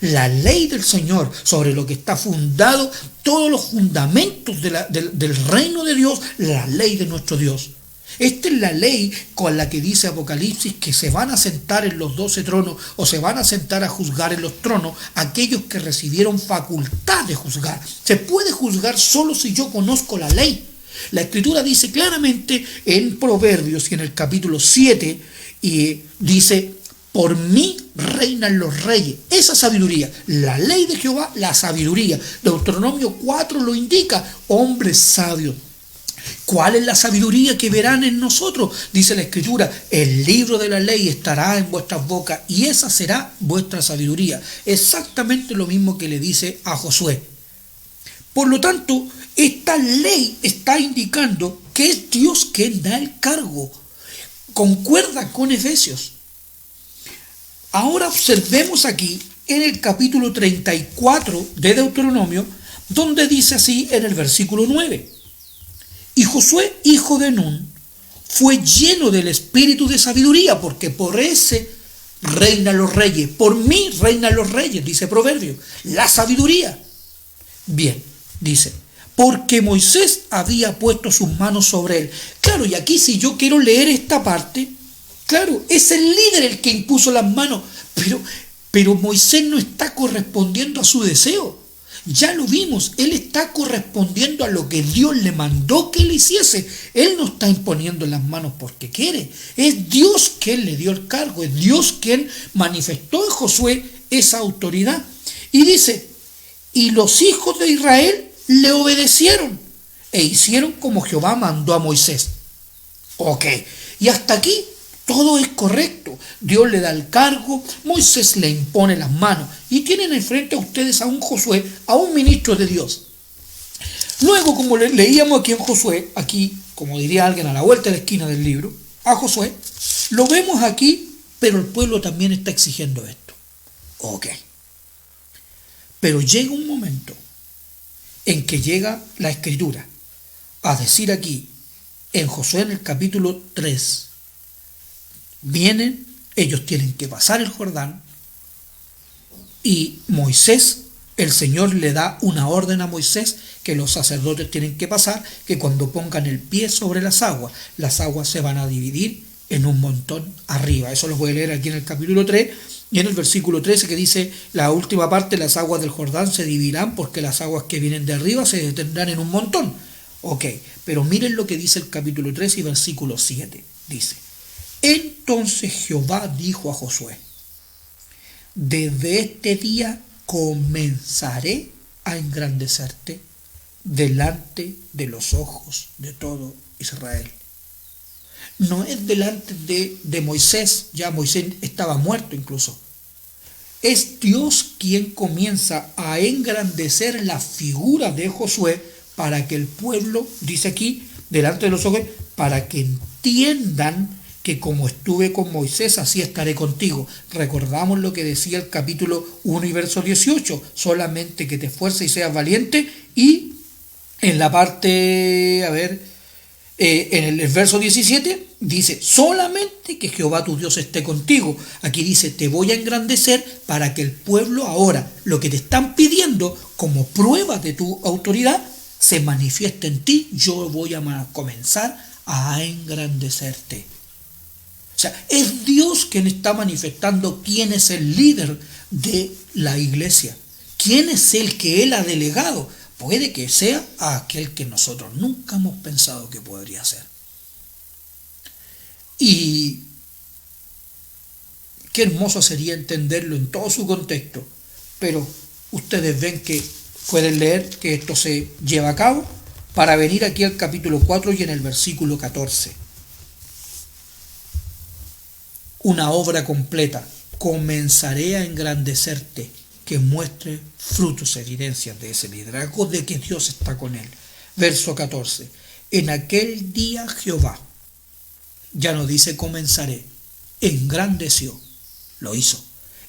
La ley del Señor, sobre lo que está fundado, todos los fundamentos del reino de Dios, la ley de nuestro Dios. Esta es la ley con la que dice Apocalipsis que se van a sentar en los 12 tronos o se van a sentar a juzgar en los tronos aquellos que recibieron facultad de juzgar. Se puede juzgar solo si yo conozco la ley. La Escritura dice claramente en Proverbios y en el capítulo 7 y dice, por mí reinan los reyes. Esa sabiduría, la ley de Jehová, la sabiduría. Deuteronomio 4 lo indica, hombres sabios. ¿Cuál es la sabiduría que verán en nosotros? Dice la Escritura, el libro de la ley estará en vuestras bocas y esa será vuestra sabiduría. Exactamente lo mismo que le dice a Josué. Por lo tanto, esta ley está indicando que es Dios quien da el cargo. Concuerda con Efesios. Ahora observemos aquí en el capítulo 34 de Deuteronomio, donde dice así en el versículo 9. Y Josué, hijo de Nun, fue lleno del espíritu de sabiduría, porque por ese reinan los reyes, por mí reinan los reyes, dice Proverbio, la sabiduría. Bien, dice, porque Moisés había puesto sus manos sobre él. Claro, y aquí si yo quiero leer esta parte, claro, es el líder el que impuso las manos, pero Moisés no está correspondiendo a su deseo. Ya lo vimos, él está correspondiendo a lo que Dios le mandó que él hiciese. Él no está imponiendo las manos porque quiere. Es Dios quien le dio el cargo, es Dios quien manifestó en Josué esa autoridad. Y dice, y los hijos de Israel le obedecieron e hicieron como Jehová mandó a Moisés. Ok, y hasta aquí todo es correcto. Dios le da el cargo, Moisés le impone las manos y tienen enfrente a ustedes a un Josué, a un ministro de Dios. Luego, como leíamos aquí en Josué, aquí, como diría alguien a la vuelta de la esquina del libro, a Josué, lo vemos aquí, pero el pueblo también está exigiendo esto. Ok. Pero llega un momento en que llega la Escritura a decir aquí, en Josué en el capítulo 3, vienen, ellos tienen que pasar el Jordán y Moisés, el Señor le da una orden a Moisés que los sacerdotes tienen que pasar, que cuando pongan el pie sobre las aguas se van a dividir en un montón arriba. Eso lo voy a leer aquí en el capítulo 3 y en el versículo 13 que dice la última parte, las aguas del Jordán se dividirán porque las aguas que vienen de arriba se detendrán en un montón. Ok, pero miren lo que dice el capítulo 3 y versículo 7. Dice, entonces Jehová dijo a Josué, desde este día comenzaré a engrandecerte delante de los ojos de todo Israel. No es delante de Moisés, ya Moisés estaba muerto incluso. Es Dios quien comienza a engrandecer la figura de Josué para que el pueblo, dice aquí, delante de los ojos, para que entiendan que como estuve con Moisés, así estaré contigo. Recordamos lo que decía el capítulo 1 y verso 18, solamente que te esfuerces y seas valiente, y en la parte, en el verso 17 dice, solamente que Jehová tu Dios esté contigo. Aquí dice, te voy a engrandecer para que el pueblo ahora, lo que te están pidiendo como prueba de tu autoridad, se manifieste en ti. Yo voy a comenzar a engrandecerte. O sea, es Dios quien está manifestando quién es el líder de la iglesia, quién es el que Él ha delegado. Puede que sea aquel que nosotros nunca hemos pensado que podría ser. Y qué hermoso sería entenderlo en todo su contexto, pero ustedes ven que pueden leer que esto se lleva a cabo para venir aquí al capítulo 4 y en el versículo 14. Una obra completa. Comenzaré a engrandecerte, que muestre frutos, evidencias de ese liderazgo, de que Dios está con él. Verso 14. En aquel día Jehová, ya no dice comenzaré, engrandeció, lo hizo.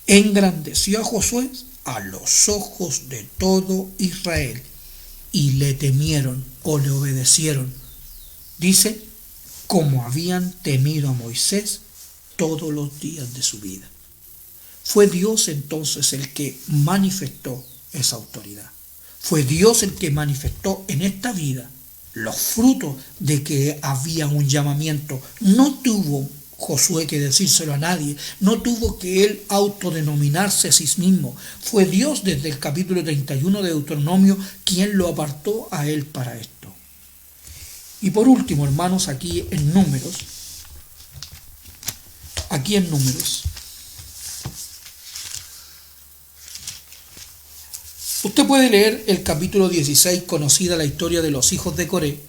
Engrandeció a Josué a los ojos de todo Israel y le temieron o le obedecieron. Dice, como habían temido a Moisés todos los días de su vida. Fue Dios entonces el que manifestó esa autoridad. Fue Dios el que manifestó en esta vida los frutos de que había un llamamiento. No tuvo Josué que decírselo a nadie, no tuvo que él autodenominarse a sí mismo. Fue Dios desde el capítulo 31 de Deuteronomio quien lo apartó a él para esto. Y por último, hermanos, aquí en Números, usted puede leer el capítulo 16, conocida la historia de los hijos de Coré.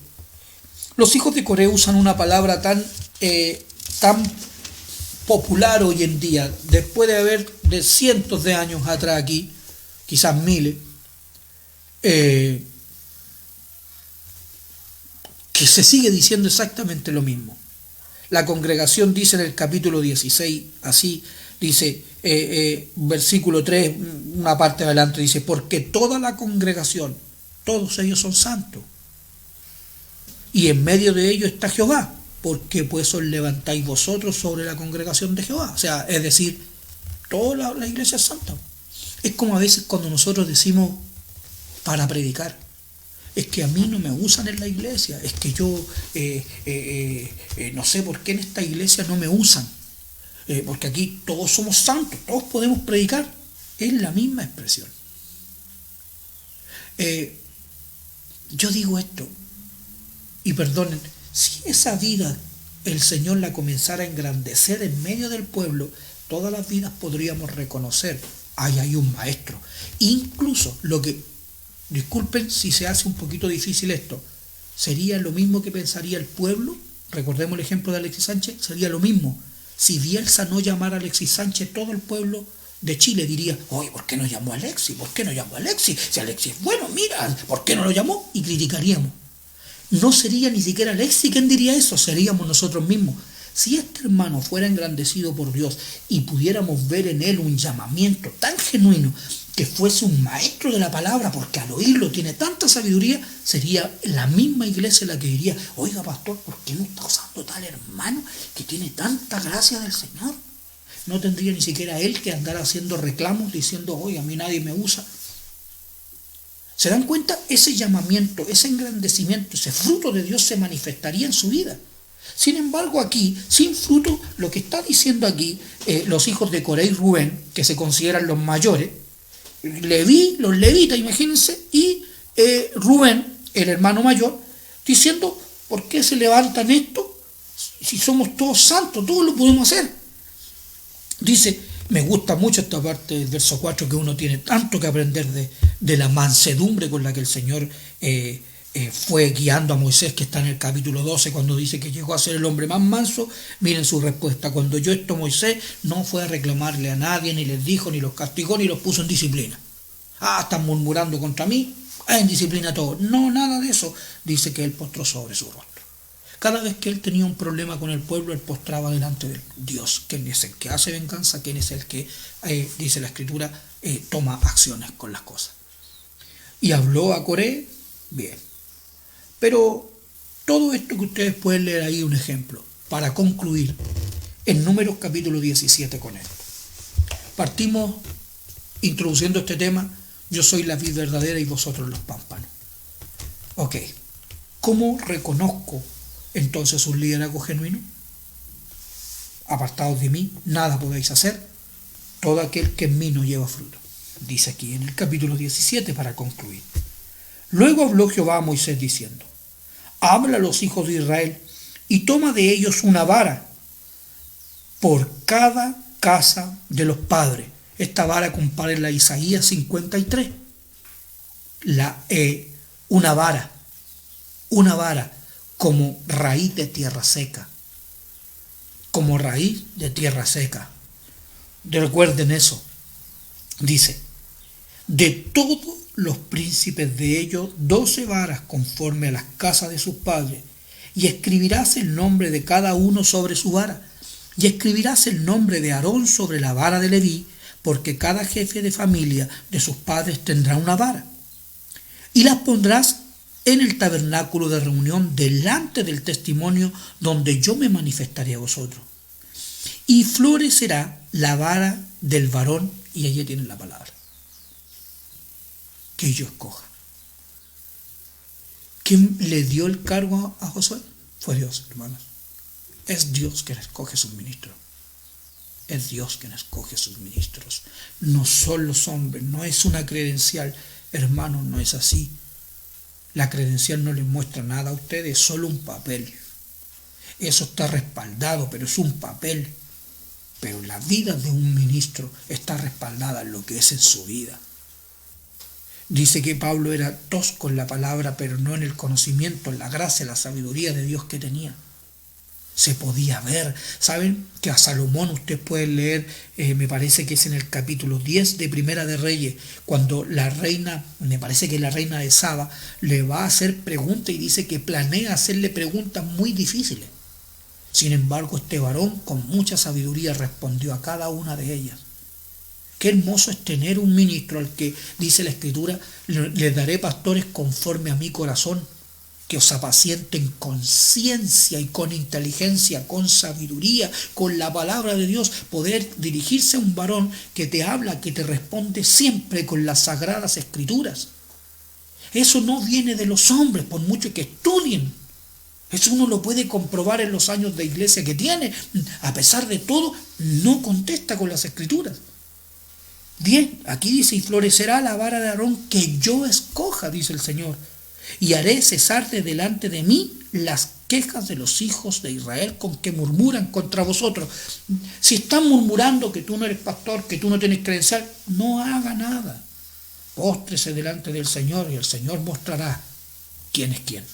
Los hijos de Coré usan una palabra tan popular hoy en día, después de cientos de años atrás aquí, quizás miles, que se sigue diciendo exactamente lo mismo. La congregación dice en el capítulo 16, así, dice, versículo 3, una parte adelante, dice, porque toda la congregación, todos ellos son santos, y en medio de ellos está Jehová. ¿Por qué pues os levantáis vosotros sobre la congregación de Jehová? O sea, es decir, toda la iglesia es santa. Es como a veces cuando nosotros decimos para predicar, es que a mí no me usan en la iglesia, es que yo no sé por qué en esta iglesia no me usan, porque aquí todos somos santos, todos podemos predicar. Es la misma expresión. Yo digo esto, y perdonen, si esa vida el Señor la comenzara a engrandecer en medio del pueblo, todas las vidas podríamos reconocer, ahí hay un maestro. Incluso lo que, disculpen si se hace un poquito difícil esto, sería lo mismo que pensaría el pueblo, recordemos el ejemplo de Alexis Sánchez, sería lo mismo. Si Bielsa no llamara a Alexis Sánchez, todo el pueblo de Chile diría, oye, ¿por qué no llamó a Alexis? ¿Por qué no llamó a Alexis? Si Alexis es bueno, mira, ¿por qué no lo llamó? Y criticaríamos. No sería ni siquiera Alexis quien diría eso, seríamos nosotros mismos. Si este hermano fuera engrandecido por Dios y pudiéramos ver en él un llamamiento tan genuino, que fuese un maestro de la palabra, porque al oírlo tiene tanta sabiduría, sería la misma iglesia la que diría, oiga pastor, ¿por qué no está usando tal hermano que tiene tanta gracia del Señor? No tendría ni siquiera él que andar haciendo reclamos diciendo, oye, a mí nadie me usa. ¿Se dan cuenta? Ese llamamiento, ese engrandecimiento, ese fruto de Dios se manifestaría en su vida. Sin embargo, aquí, sin fruto, lo que está diciendo aquí los hijos de Coré y Rubén, que se consideran los mayores, los levitas, imagínense, y Rubén, el hermano mayor, diciendo, ¿por qué se levantan esto? Si somos todos santos, todos lo podemos hacer. Dice, Me gusta mucho esta parte del verso 4, que uno tiene tanto que aprender de la mansedumbre con la que el Señor fue guiando a Moisés, que está en el capítulo 12, cuando dice que llegó a ser el hombre más manso. Miren su respuesta: cuando oyó esto Moisés, no fue a reclamarle a nadie, ni les dijo, ni los castigó, ni los puso en disciplina. Están murmurando contra mí, en disciplina todo. No, nada de eso. Dice que él postró sobre su rostro. Cada vez que él tenía un problema con el pueblo, él postraba delante de Dios, quien es el que hace venganza, quien es el que, dice la Escritura, toma acciones con las cosas. Y habló a Coré, bien. Pero todo esto que ustedes pueden leer ahí, un ejemplo, para concluir, en Números capítulo 17 con esto. Partimos introduciendo este tema: yo soy la vid verdadera y vosotros los pámpanos. Ok, ¿cómo reconozco entonces un liderazgo genuino? Apartados de mí, nada podéis hacer, todo aquel que en mí no lleva fruto. Dice aquí en el capítulo 17 para concluir. Luego habló Jehová a Moisés diciendo: habla a los hijos de Israel y toma de ellos una vara por cada casa de los padres. Esta vara, compárenla a Isaías 53. Una vara como raíz de tierra seca. Como raíz de tierra seca. Recuerden eso. Dice: de todos los príncipes de ellos 12 varas conforme a las casas de sus padres, y escribirás el nombre de cada uno sobre su vara, y escribirás el nombre de Aarón sobre la vara de Leví, porque cada jefe de familia de sus padres tendrá una vara. Y las pondrás en el tabernáculo de reunión delante del testimonio donde yo me manifestaré a vosotros. Y florecerá la vara del varón, y allí tienen la palabra, que yo escoja. ¿Quién le dio el cargo a Josué? Fue Dios, hermanos. Es Dios quien escoge sus ministros. Es Dios quien escoge sus ministros. No son los hombres, no es una credencial. Hermanos, no es así. La credencial no les muestra nada a ustedes, es solo un papel. Eso está respaldado, pero es un papel. Pero la vida de un ministro está respaldada en lo que es en su vida. Dice que Pablo era tosco en la palabra, pero no en el conocimiento, en la gracia, la sabiduría de Dios que tenía. Se podía ver. ¿Saben que a Salomón usted puede leer, me parece que es en el capítulo 10 de Primera de Reyes, cuando la reina, me parece que la reina de Saba, le va a hacer preguntas y dice que planea hacerle preguntas muy difíciles? Sin embargo, este varón con mucha sabiduría respondió a cada una de ellas. Qué hermoso es tener un ministro al que, dice la Escritura, les daré pastores conforme a mi corazón, que os apacienten con ciencia y con inteligencia, con sabiduría, con la palabra de Dios. Poder dirigirse a un varón que te habla, que te responde siempre con las sagradas Escrituras. Eso no viene de los hombres, por mucho que estudien. Eso uno lo puede comprobar en los años de iglesia que tiene. A pesar de todo, no contesta con las Escrituras. Bien, aquí dice: y florecerá la vara de Aarón que yo escoja, dice el Señor, y haré cesar de delante de mí las quejas de los hijos de Israel con que murmuran contra vosotros. Si están murmurando que tú no eres pastor, que tú no tienes credencial, no haga nada. Póstrese delante del Señor y el Señor mostrará quién es quién.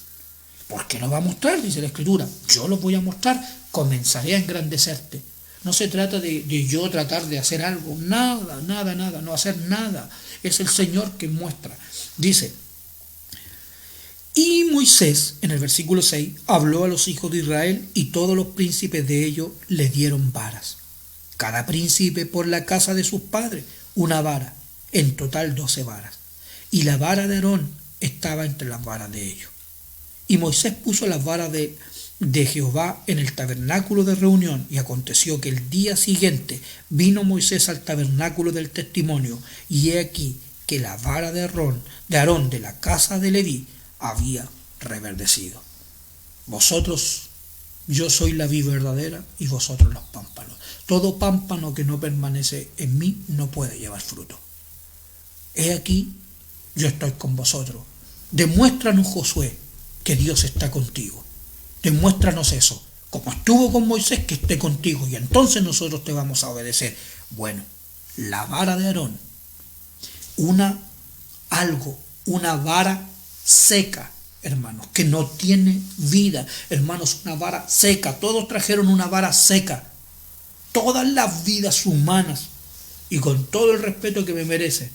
¿Por qué no va a mostrar? Dice la Escritura. Yo lo voy a mostrar, comenzaré a engrandecerte. No se trata de yo tratar de hacer algo, nada, no hacer nada. Es el Señor que muestra. Dice: y Moisés, en el versículo 6, habló a los hijos de Israel, y todos los príncipes de ellos le dieron varas. Cada príncipe por la casa de sus padres, una vara, en total 12 varas. Y la vara de Aarón estaba entre las varas de ellos. Y Moisés puso las varas de Jehová en el tabernáculo de reunión, y aconteció que el día siguiente vino Moisés al tabernáculo del testimonio, y he aquí que la vara de Aarón de la casa de Leví había reverdecido. Vosotros, yo soy la vid verdadera y vosotros los pámpanos. Todo pámpano que no permanece en mí no puede llevar fruto. He aquí, yo estoy con vosotros. Demuéstranos, Josué, que Dios está contigo. Demuéstranos eso como estuvo con Moisés, que esté contigo, y entonces nosotros te vamos a obedecer. Bueno, la vara de Aarón, una vara seca, hermanos, que no tiene vida, hermanos, una vara seca. Todos trajeron una vara seca. Todas las vidas humanas, y con todo el respeto que me merecen,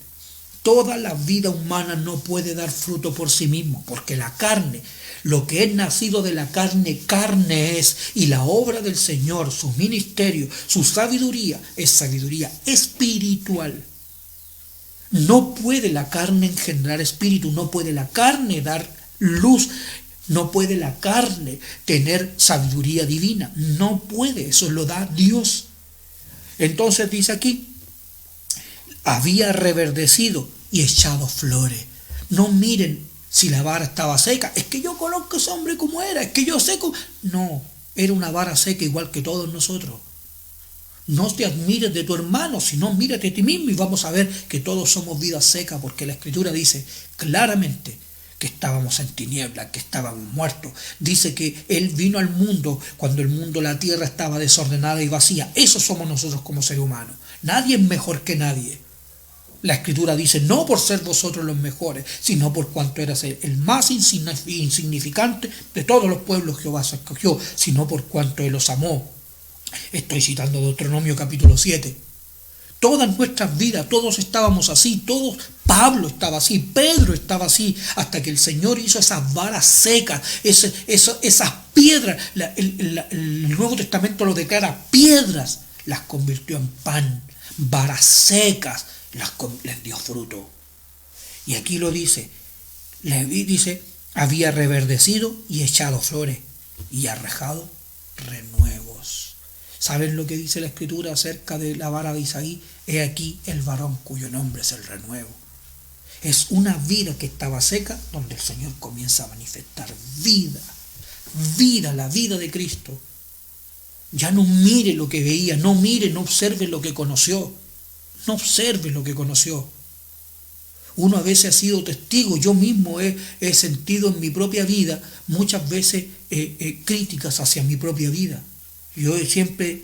toda la vida humana no puede dar fruto por sí mismo, porque la carne, lo que es nacido de la carne, carne es, y la obra del Señor, su ministerio, su sabiduría, es sabiduría espiritual. No puede la carne engendrar espíritu, no puede la carne dar luz, no puede la carne tener sabiduría divina, no puede, eso lo da Dios. Entonces dice aquí, había reverdecido y echado flores. No miren si la vara estaba seca, es que yo conozco a ese hombre como era, es que yo sé cómo... No, era una vara seca igual que todos nosotros. No te admires de tu hermano, sino mírate a ti mismo, y vamos a ver que todos somos vidas secas, porque la Escritura dice claramente que estábamos en tinieblas, que estábamos muertos. Dice que Él vino al mundo cuando el mundo, la tierra estaba desordenada y vacía. Eso somos nosotros como seres humanos. Nadie es mejor que nadie. La Escritura dice, no por ser vosotros los mejores, sino por cuanto eras el más insignificante de todos los pueblos Jehová se escogió, sino por cuanto Él os amó. Estoy citando Deuteronomio capítulo 7. Todas nuestras vidas, todos estábamos así, Pablo estaba así, Pedro estaba así, hasta que el Señor hizo esas varas secas, esas piedras. El Nuevo Testamento lo declara piedras, las convirtió en pan, varas secas, les dio fruto. Y aquí lo dice, había reverdecido y echado flores y arrejado renuevos. ¿Saben lo que dice la Escritura acerca de la vara de Isaí? He aquí el varón cuyo nombre es el renuevo. Es una vida que estaba seca, donde el Señor comienza a manifestar vida, la vida de Cristo. Ya no mire lo que veía, no observe lo que conoció, no observe lo que conoció. Uno a veces ha sido testigo, yo mismo he sentido en mi propia vida muchas veces críticas hacia mi propia vida. Yo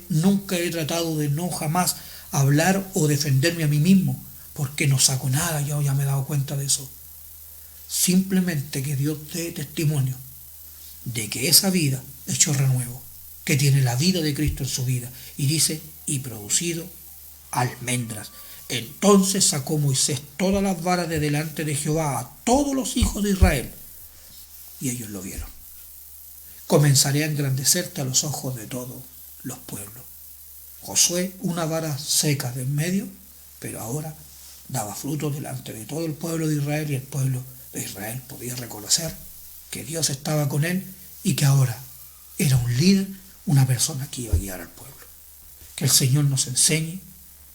nunca he tratado de no jamás hablar o defenderme a mí mismo, porque no saco nada, yo ya me he dado cuenta de eso. Simplemente que Dios dé testimonio de que esa vida hecho renuevo, que tiene la vida de Cristo en su vida, y dice, y producido almendras. Entonces sacó Moisés todas las varas de delante de Jehová a todos los hijos de Israel, y ellos lo vieron. Comenzaré a engrandecerte a los ojos de todos los pueblos. Josué, una vara seca de en medio, pero ahora daba fruto delante de todo el pueblo de Israel, y el pueblo de Israel podía reconocer que Dios estaba con él y que ahora era un líder, una persona que iba a guiar al pueblo. Que el Señor nos enseñe,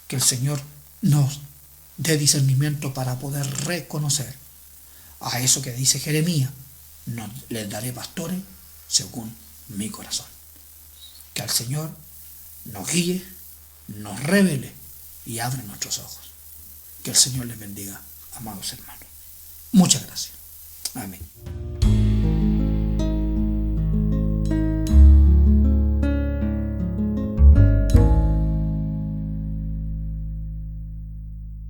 que el Señor nos dé discernimiento para poder reconocer a eso que dice Jeremías, no les daré pastores según mi corazón. Que el Señor nos guíe, nos revele y abre nuestros ojos. Que el Señor les bendiga, amados hermanos. Muchas gracias. Amén.